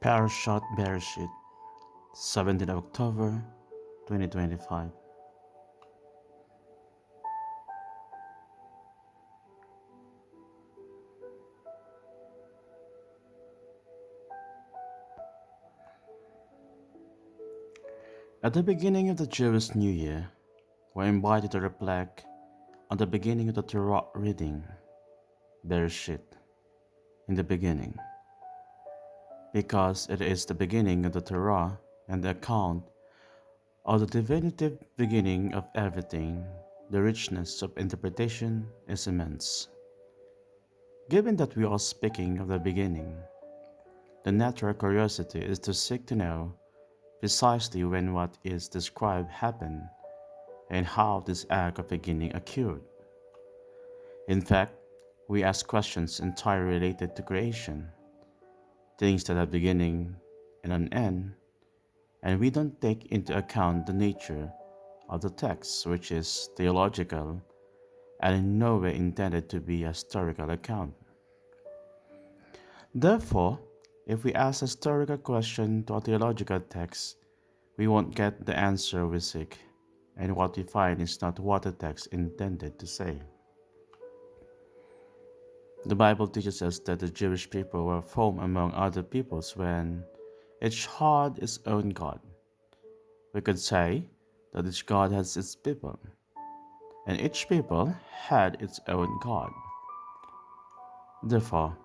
Parashat Bereshit, 17th October 2025. At the beginning of the Jewish New Year, we're invited to reflect on the beginning of the Torah reading, Bereshit, in the beginning, because it is the beginning of the Torah and the account of the definitive beginning of everything. The richness of interpretation is immense. Given that we are speaking of the beginning, the natural curiosity is to seek to know precisely when what is described happened and how this act of beginning occurred. In fact, we ask questions entirely related to creation, things that have beginning and an end, and we don't take into account the nature of the text, which is theological and in no way intended to be a historical account. Therefore, if we ask a historical question to a theological text, we won't get the answer we seek, and what we find is not what the text intended to say. The Bible teaches us that the Jewish people were formed among other peoples when each had its own God. We could say that each God has its people, and each people had its own God. Therefore,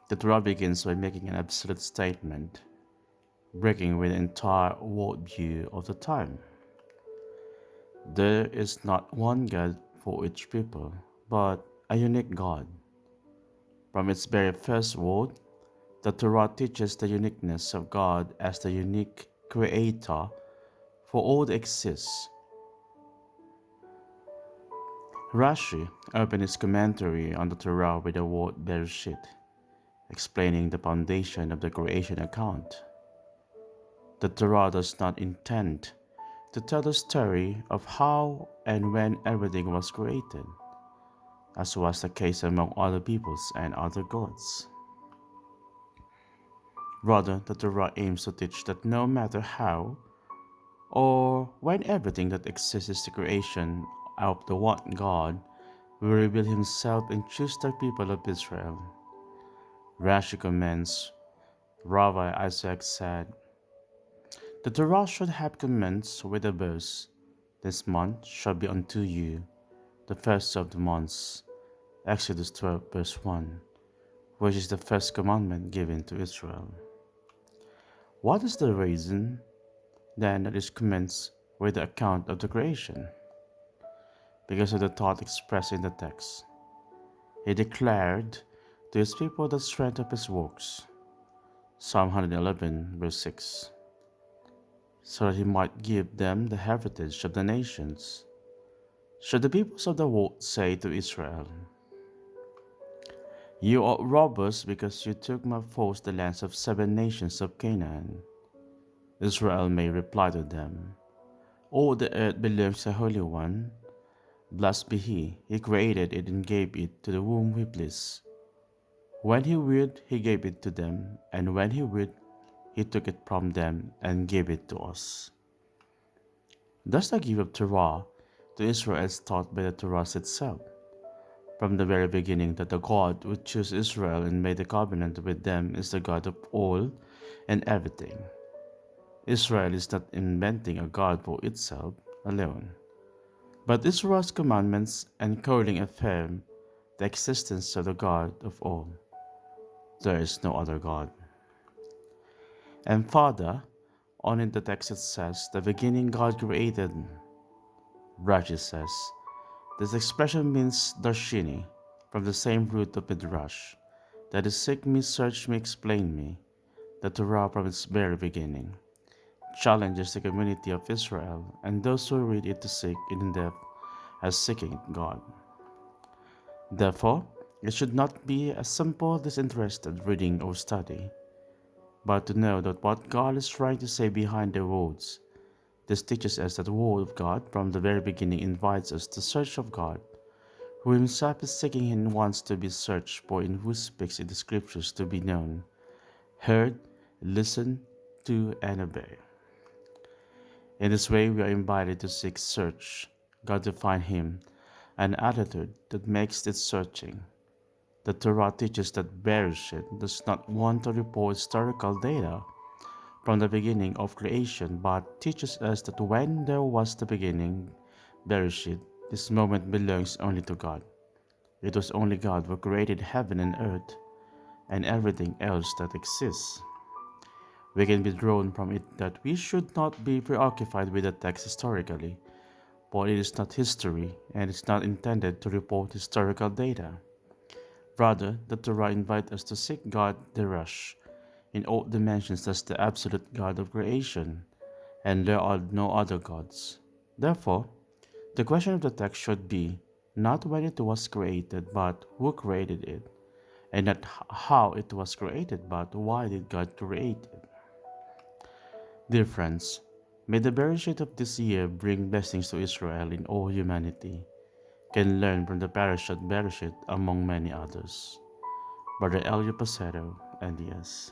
the Torah begins by making an absolute statement, breaking with the entire worldview of the time. There is not one God for each people, but a unique God. From its very first word, the Torah teaches the uniqueness of God as the unique creator for all that exists. Rashi opened his commentary on the Torah with the word Bereshit, explaining the foundation of the creation account. The Torah does not intend to tell the story of how and when everything was created, as was the case among other peoples and other gods. Rather, the Torah aims to teach that no matter how or when everything that exists is the creation of the one God will reveal himself and choose the people of Israel. Rashi comments, Rabbi Isaac said, the Torah should have commenced with the verse, this month shall be unto you the first of the months, Exodus 12 verse 1, which is the first commandment given to Israel. What is the reason then that is commenced with the account of the creation? Because of the thought expressed in the text. He declared to his people the strength of his works, Psalm 111 verse 6, so that he might give them the heritage of the nations. Should the peoples of the world say to Israel, you are robbers because you took by force the lands of 7 nations of Canaan, Israel may reply to them, all the earth belongs to the Holy One. Blessed be He created it and gave it to the whom He pleased. When He willed, He gave it to them, and when He willed, He took it from them and gave it to us. Thus the gift of Torah to Israel is taught by the Torah itself. From the very beginning that the God who chose Israel and made a covenant with them is the God of all and everything. Israel is not inventing a God for itself alone, but Israel's commandments and calling affirm the existence of the God of all. There is no other God. And further, on in the text it says, the beginning God created. Rashi says, this expression means darshini, from the same root of midrash, that is seek me, search me, explain me, the Torah from its very beginning challenges the community of Israel and those who read it to seek in depth as seeking God. Therefore, it should not be a simple disinterested reading or study, but to know that what God is trying to say behind the words. This teaches us that the Word of God from the very beginning invites us to search of God, who himself is seeking and wants to be searched for, in who speaks in the scriptures to be known, heard, listen to, and obey. In this way, we are invited to seek, search God to find Him, an attitude that makes it searching. The Torah teaches that Bereshit does not want to report historical data from the beginning of creation, but teaches us that when there was the beginning, Bereshit, this moment belongs only to God. It was only God who created heaven and earth and everything else that exists. We can be drawn from it that we should not be preoccupied with the text historically, but it is not history and is not intended to report historical data. Rather, the Torah invites us to seek God Derash in all dimensions as the absolute God of creation, and there are no other gods. Therefore, the question of the text should be not when it was created, but who created it, and not how it was created, but why did God create it. Dear friends, may the Bereshit of this year bring blessings to Israel in all humanity, can learn from the Parashat Bereshit among many others. Brother Elio Pacero, and yes.